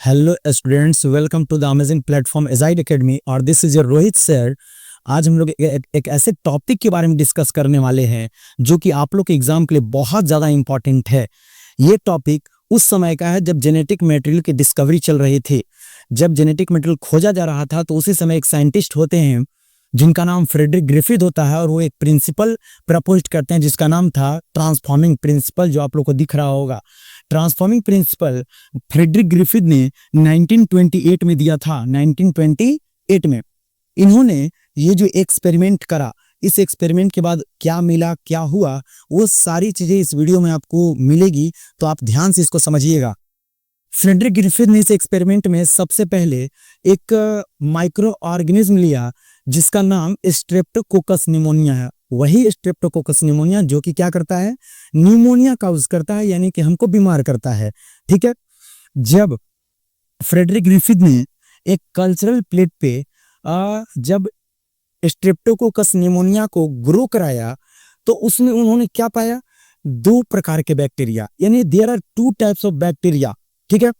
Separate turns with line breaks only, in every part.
Hello students, welcome to the amazing platform एजाइड academy और this is your Rohit sir. आज हम लोग एक ऐसे टॉपिक के बारे में डिस्कस करने वाले हैं जो कि आप लोग के एग्जाम के लिए बहुत ज़्यादा इंपॉर्टेंट है। ये टॉपिक उस समय का है जब जेनेटिक मटेरियल की डिस्कवरी चल रही थी। जब जेनेटिक मटेरियल खोजा जा रहा था तो उसी समय एक साइंटिस्ट होते हैं जिनका नाम फ्रेडरिक ग्रिफिथ होता है और वो एक प्रिंसिपल प्रपोज करते हैं जिसका नाम था ट्रांसफॉर्मिंग प्रिंसिपल, जो आप लोग को दिख रहा होगा। ट्रांसफॉर्मिंग प्रिंसिपल फ्रेडरिक ग्रिफिथ ने 1928 में दिया था। 1928 में इन्होंने ये जो एक्सपेरिमेंट करा, इस एक्सपेरिमेंट के बाद क्या मिला, क्या हुआ, वो सारी चीजें इस वीडियो में आपको मिलेगी, तो आप ध्यान से इसको समझिएगा। फ्रेडरिक ग्रिफिथ ने इस एक्सपेरिमेंट में सबसे पहले एक माइक्रो ऑर्गेनिज्म लिया जिसका नाम स्ट्रेप्टोकोकस निमोनिया है। वही स्ट्रेप्टोकोकस निमोनिया जो कि क्या करता है, निमोनिया काउज करता है, यानी कि हमको बीमार करता है। ठीक है। जब फ्रेडरिक ग्रिफिथ ने एक कल्चरल प्लेट पे जब स्ट्रेप्टोकोकस निमोनिया को ग्रो कराया तो उसमें उन्होंने क्या पाया, दो प्रकार के बैक्टीरिया, यानी there are two types of bacteria. ठीक है।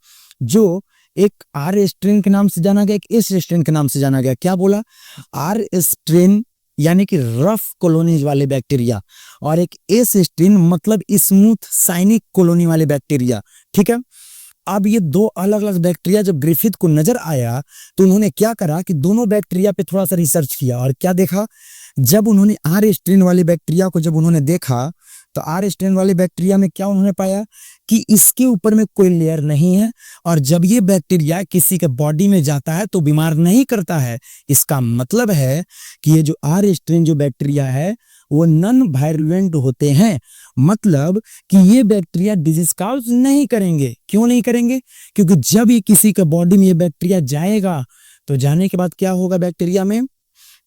जो एक आर स्ट्रेन के नाम से जाना गया, एक एस स्ट्रेन के नाम से जाना गया। क्या बोला, आर स्ट्रेन यानी कि रफ कॉलोनीज वाले बैक्टीरिया, और एक एस स्ट्रेन मतलब स्मूथ साइनिक कॉलोनी वाले बैक्टीरिया। ठीक है। अब ये दो अलग अलग बैक्टीरिया जब ग्रिफिथ को नजर आया तो उन्होंने क्या करा कि दोनों बैक्टीरिया पे थोड़ा सा रिसर्च किया और क्या देखा, जब उन्होंने आर स्ट्रेन वाले बैक्टीरिया को जब उन्होंने देखा तो आर स्ट्रेन वाले बैक्टीरिया में क्या उन्होंने पाया कि इसके ऊपर में कोई लेयर नहीं है, और जब ये बैक्टीरिया किसी के बॉडी में जाता है तो बीमार नहीं करता है। इसका मतलब है कि ये जो आर स्ट्रेन जो बैक्टीरिया है वो नॉन वायरुलेंट होते हैं, मतलब कि ये बैक्टीरिया डिजीज काउज नहीं करेंगे। क्यों नहीं करेंगे? क्योंकि जब ये किसी के बॉडी में ये बैक्टीरिया जाएगा तो जाने के बाद क्या होगा बैक्टीरिया में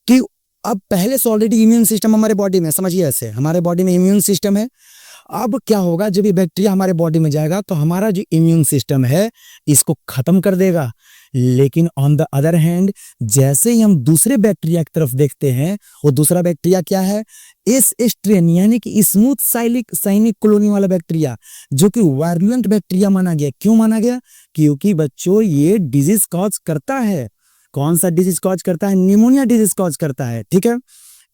कि अब पहले से ऑलरेडी इम्यून सिस्टम हमारे बॉडी में, समझिए ऐसे हमारे बॉडी में इम्यून सिस्टम है। अब क्या होगा, जब ये बैक्टीरिया हमारे बॉडी में जाएगा तो हमारा जो इम्यून सिस्टम है इसको खत्म कर देगा। लेकिन ऑन द अदर हैंड जैसे ही हम दूसरे बैक्टीरिया की तरफ देखते हैं, वो दूसरा बैक्टीरिया क्या है, एस स्ट्रेन यानी कि स्मूथ साइनिक कॉलोनी वाला बैक्टीरिया, जो कि वायरुलेंट बैक्टीरिया माना गया। क्यों माना गया? क्योंकि बच्चों ये डिजीज कॉज करता है। कौन सा डिजीज कॉज करता है? निमोनिया डिजीज कॉज करता है। ठीक है।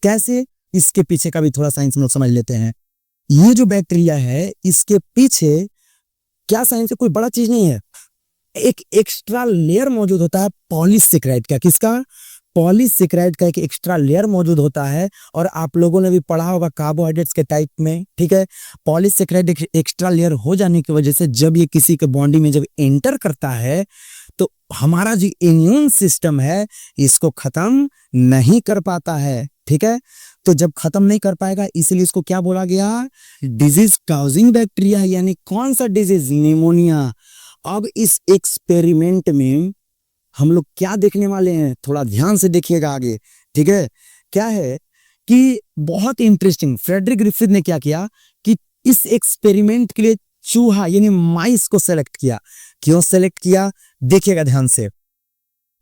कैसे, इसके पीछे का भी थोड़ा साइंस हम लोग समझ लेते हैं। ये जो बैक्टीरिया है इसके पीछे क्या साइंस है, कोई बड़ा चीज नहीं है, एक एक्स्ट्रा लेयर मौजूद होता है पॉलीसेकेराइड का। किसका? पॉलीसेकेराइड का एक एक्स्ट्रा लेयर मौजूद होता है, और आप लोगों ने भी पढ़ा होगा कार्बोहाइड्रेट्स के टाइप में। ठीक है। पॉलीसेकेराइड एक एक्स्ट्रा लेयर हो जाने की वजह से जब ये किसी के बॉडी में जब एंटर करता है तो हमारा जो इम्यून सिस्टम है इसको खत्म नहीं कर पाता है। ठीक है। तो जब खत्म नहीं कर पाएगा इसलिए इसको क्या बोला गया, डिजीज काउजिंग बैक्टीरिया। यानी कौन सा डिजीज? निमोनिया। अब इस एक्सपेरिमेंट में हम लोग क्या देखने वाले हैं, थोड़ा ध्यान से देखिएगा आगे। ठीक है। क्या है कि बहुत इंटरेस्टिंग, फ्रेडरिक ग्रिफिथ ने क्या किया कि इस एक्सपेरिमेंट के लिए चूहा यानी माइस को सेलेक्ट किया। क्यों सेलेक्ट किया, देखिएगा ध्यान से।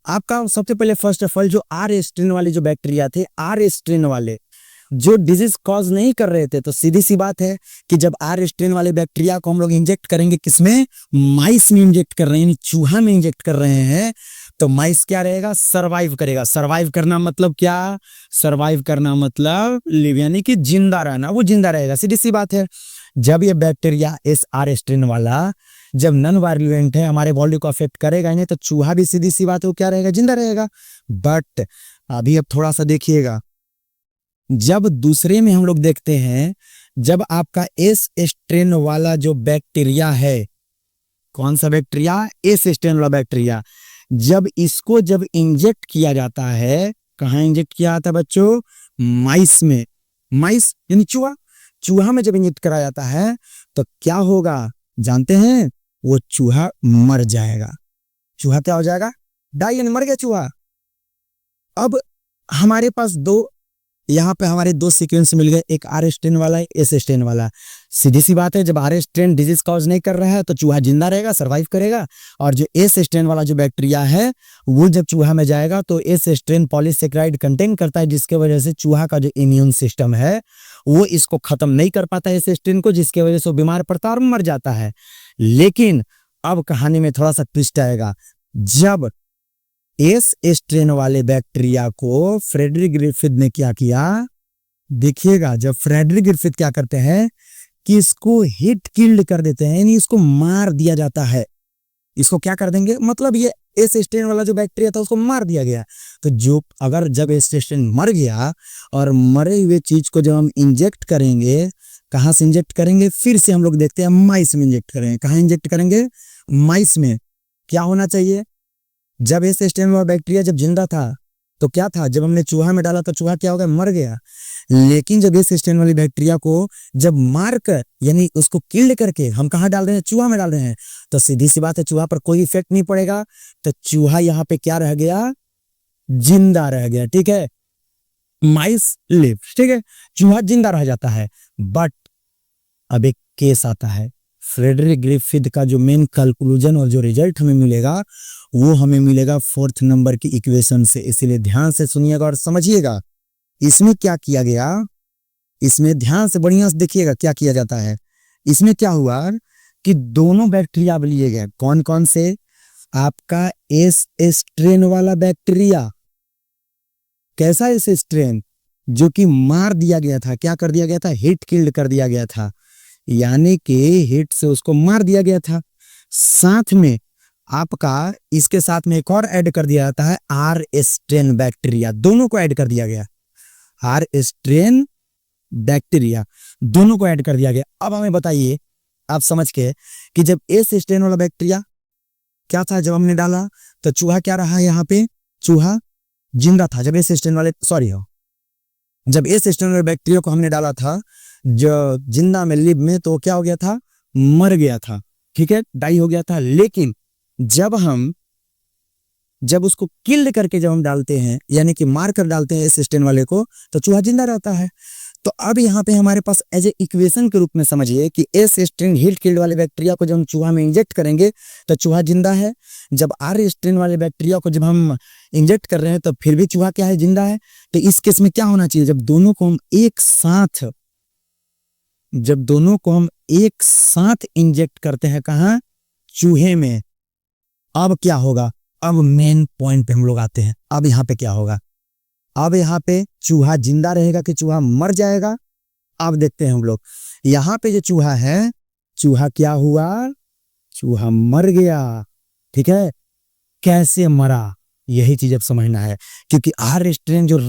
आपका सबसे पहले फर्स्ट ऑफ ऑल जो आर स्ट्रेन वाले जो बैक्टीरिया थे, आर स्ट्रेन वाले जो डिजीज कॉज नहीं कर रहे थे, तो सीधी सी बात है कि जब आर स्ट्रेन वाले बैक्टीरिया को हम लोग इंजेक्ट करेंगे, किसमें? माइस में इंजेक्ट कर रहे हैं, यानी चूहा में इंजेक्ट कर रहे हैं, तो माइस क्या रहेगा, सरवाइव करेगा। सरवाइव करना मतलब क्या? सरवाइव करना मतलब लिव, यानी कि जिंदा रहना, वो जिंदा रहेगा। सीधी सी बात है। जब ये बैक्टीरिया एस आर स्ट्रेन वाला जब नॉन वायरुलेंट है, हमारे बॉडी को अफेक्ट करेगा नहीं, तो चूहा भी सीधी सी बात है वो क्या रहेगा, जिंदा रहेगा। बट अभी अब थोड़ा सा देखिएगा, जब दूसरे में हम लोग देखते हैं, जब आपका एस स्ट्रेन वाला जो बैक्टीरिया है, कौन सा बैक्टीरिया? एस स्ट्रेन वाला बैक्टीरिया, जब इसको जब इंजेक्ट किया जाता है, कहाँ इंजेक्ट किया जाता है बच्चों? माइस में। माइस यानी चूहा। चूहा में जब इंजेक्ट कराया जाता है तो क्या होगा जानते हैं? वो चूहा मर जाएगा। चूहा क्या हो जाएगा? डाई, यानी मर गया चूहा। अब हमारे पास यहाँ पे हमारे दो सीक्वेंस मिल गए, एक आर स्ट्रेन वाला, एस स्ट्रेन वाला। सीधी सी बात है, जब आर स्ट्रेन डिजीज कॉज नहीं कर रहा है तो चूहा जिंदा रहेगा, सरवाइव करेगा। और जो एस स्ट्रेन वाला जो बैक्टीरिया है वो जब चूहा में जाएगा तो एस स्ट्रेन पॉलीसेकेराइड कंटेन करता है, जिसके वजह से चूहा का जो इम्यून सिस्टम है वो इसको खत्म नहीं कर पाता है एस स्ट्रेन को, जिसके वजह से वो बीमार पड़ता है और मर जाता है। लेकिन अब कहानी में थोड़ा सा ट्विस्ट आएगा। जब एस स्ट्रेन वाले बैक्टीरिया को फ्रेडरिक ग्रिफिथ ने क्या किया, देखिएगा, जब फ्रेडरिक ग्रिफिथ क्या करते हैं कि इसको हिट किल्ड कर देते हैं, यानी इसको मार दिया जाता है। इसको क्या कर देंगे, मतलब ये एस स्ट्रेन वाला जो बैक्टीरिया था उसको मार दिया गया। तो जो अगर जब एस स्ट्रेन मर गया और मरे हुए चीज को जब हम इंजेक्ट करेंगे, कहां से इंजेक्ट करेंगे, फिर से हम लोग देखते हैं माइस में इंजेक्ट करेंगे। कहां इंजेक्ट करेंगे, माइस में। क्या होना चाहिए, जब एस स्ट्रेन वाला बैक्टीरिया जब जिंदा था तो क्या था, जब हमने चूहा में डाला तो चूहा क्या हो गया, मर गया। लेकिन जब एस स्ट्रेन वाली बैक्टीरिया को जब मार कर, यानी उसको किल करके हम कहाँ डाल रहे हैं, चूहा में डाल रहे हैं, तो सीधी सी बात है चूहा पर कोई इफेक्ट नहीं पड़ेगा। तो चूहा यहाँ पे क्या रह गया, जिंदा रह गया। ठीक है, माइस लिव, ठीक है, चूहा जिंदा रह जाता है। बट अब एक केस आता है, फ्रेडरिक ग्रिफिथ का जो मेन कंक्लूजन और जो रिजल्ट हमें मिलेगा वो हमें मिलेगा 4th नंबर की इक्वेशन से। इसीलिए ध्यान से सुनिएगा और समझिएगा इसमें क्या किया गया। इसमें ध्यान से बढ़िया से देखिएगा क्या किया जाता है। इसमें क्या हुआ कि दोनों बैक्टीरिया लिए गए। कौन कौन से, आपका एस स्ट्रेन वाला बैक्टीरिया। कैसा एस स्ट्रेन, जो कि मार दिया गया था, क्या कर दिया गया था, हिट किल्ड कर दिया गया था, यानी कि हिट से उसको मार दिया गया था। साथ में आपका इसके साथ में एक और ऐड कर दिया जाता है आर स्ट्रेन बैक्टीरिया, दोनों को ऐड कर दिया गया। आर स्ट्रेन बैक्टीरिया दोनों को ऐड कर दिया गया। अब हमें बताइए आप समझ के कि जब एस स्ट्रेन वाला बैक्टीरिया क्या था, जब हमने डाला तो चूहा क्या रहा, यहाँ पे चूहा जिंदा था। जब एस स्ट्रेन वाले जब एस स्ट्रेन वाले बैक्टीरिया को हमने डाला था जो जिंदा में, लिव में, तो क्या हो गया था, मर गया था। ठीक है, डाई हो गया था। लेकिन जब उसको किल करके जब हम डालते हैं, यानी कि मार कर डालते हैं एस स्ट्रेन वाले को, तो चूहा जिंदा रहता है। तो अब यहाँ पे हमारे पास एज ए इक्वेशन के रूप में समझिए कि एस स्ट्रेन हिट किल्ड वाले बैक्टीरिया को जब हम चूहा में इंजेक्ट करेंगे तो चूहा जिंदा है। जब आर स्ट्रेन वाले बैक्टीरिया को जब हम इंजेक्ट कर रहे हैं तो फिर भी चूहा क्या है, जिंदा है। तो इस केस में क्या होना चाहिए, जब दोनों को हम एक साथ इंजेक्ट करते हैं, कहाँ, चूहे में, अब क्या होगा, अब मेन पॉइंट पे हम लोग आते हैं। अब यहाँ पे क्या होगा, अब यहाँ पे चूहा जिंदा रहेगा कि चूहा मर जाएगा। अब देखते हैं हम लोग, यहाँ पे जो चूहा है, चूहा क्या हुआ, चूहा मर गया। ठीक है, कैसे मरा, यही चीज अब समझना है। क्योंकि आर स्ट्रेन जो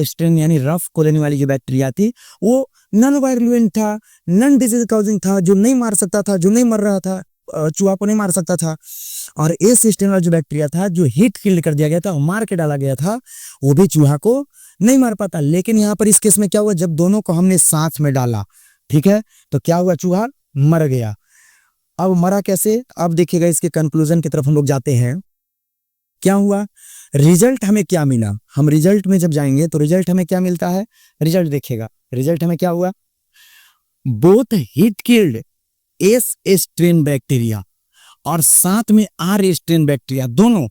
स्ट्रेन यानी रफ कॉलोनी वाली जो बैक्टीरिया थी, वो नॉन वायरुलेंट था, नॉन डिजीज काउजिंग था, जो नहीं मार सकता था, जो नहीं मर रहा था, चूहा को नहीं मार सकता था। और एस स्ट्रेन वाला जो बैक्टीरिया था, जो हिट किल कर दिया गया था, मार के डाला गया था, वो भी चूहा को नहीं मार पाता। लेकिन यहाँ पर इस केस में क्या हुआ, जब दोनों को हमने साथ में डाला, ठीक है, तो क्या हुआ, चूहा मर गया। अब मरा कैसे, अब देखिएगा इसके कंक्लूजन की तरफ हम लोग जाते हैं। क्या हुआ, रिजल्ट हमें क्या मिला, हम रिजल्ट में जब जाएंगे तो रिजल्ट हमें क्या मिलता है, रिजल्ट देखिएगा, रिजल्ट हमें क्या हुआ, both hit killed S strain bacteria और साथ में आर स्ट्रेन बैक्टीरिया, दोनों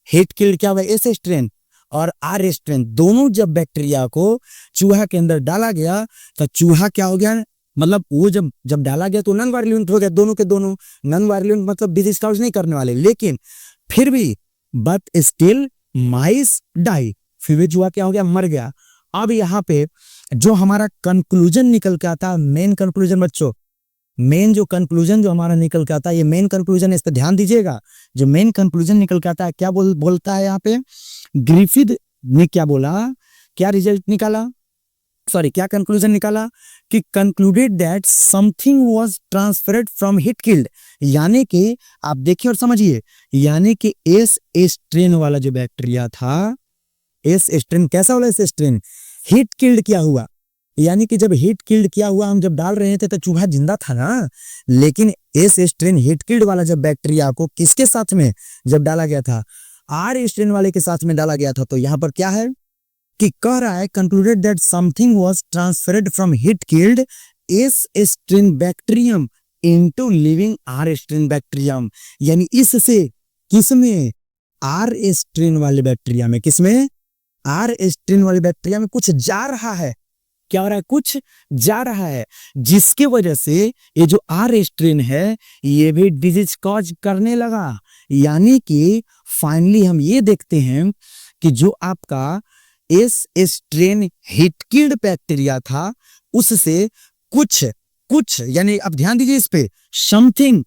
हिट किल्ड क्या हुआ, एस स्ट्रेन और आर स्ट्रेन, दोनों जब बैक्टीरिया को चूहा के अंदर डाला गया तो चूहा क्या हो गया, मतलब वो जब डाला गया तो नॉन वायरुलेंट हो गया, दोनों के दोनों नॉन वायरुलेंट, मतलब डिजीज काउज नहीं करने वाले। लेकिन फिर भी बट स्टिल माइस डाई, फिर भी चूहा क्या हो गया, मर गया। अब यहाँ पे जो हमारा कंक्लूजन निकल के आता, मेन कंक्लूजन बच्चों, मेन जो कंक्लूजन जो हमारा निकल के आता है, ये मेन कंक्लूजन, इस पर ध्यान दीजिएगा। जो मेन कंक्लूजन निकल के आता है, क्या बोलता है यहाँ पे, ग्रिफिथ ने क्या बोला, क्या रिजल्ट निकाला, क्या कंक्लूजन निकाला कि concluded that something was transferred from hit killed, यानी कि आप देखिए और समझिए, यानी कि एस स्ट्रेन वाला जो बैक्टीरिया था, एस स्ट्रेन कैसा वाला, एस स्ट्रेन हिट किल्ड क्या हुआ, यानी कि जब हिट किल्ड किया हुआ, हम जब डाल रहे थे तो चूहा जिंदा था ना। लेकिन एस स्ट्रेन हिट किल्ड वाला जब बैक्टीरिया को किसके साथ में जब डाला गया था, आर स्ट्रेन वाले के साथ में डाला गया था। तो यहाँ पर क्या है कि कह रहा है concluded that something was transferred from hit killed S strain bacterium into living R strain bacterium, यानी इससे किसमें, आर स्ट्रेन वाले बैक्टीरिया में, किसमें, आर स्ट्रेन वाले बैक्टीरिया में कुछ जा रहा है। क्या हो रहा है, कुछ जा रहा है, जिसके वजह से ये जो आर स्ट्रेन है ये भी डिजीज कॉज करने लगा। यानी कि फाइनली हम ये देखते हैं कि जो आपका एस स्ट्रेन हिटकिल्ड बैक्टीरिया था उससे कुछ कुछ यानी अब ध्यान दीजिए इस पे, समथिंग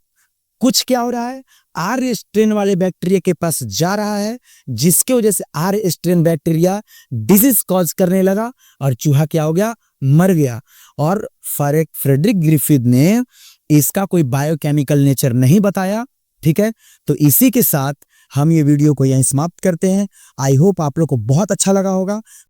कुछ क्या हो रहा है, आर स्ट्रेन वाले बैक्टीरिया के पास जा रहा है, जिसके वजह से R strain bacteria disease cause करने लगा और चूहा क्या हो गया, मर गया। और फ्रेडरिक ग्रिफिथ ने इसका कोई बायोकेमिकल नेचर नहीं बताया। ठीक है, तो इसी के साथ हम ये वीडियो को यहीं समाप्त करते हैं। आई होप आप लोग को बहुत अच्छा लगा होगा।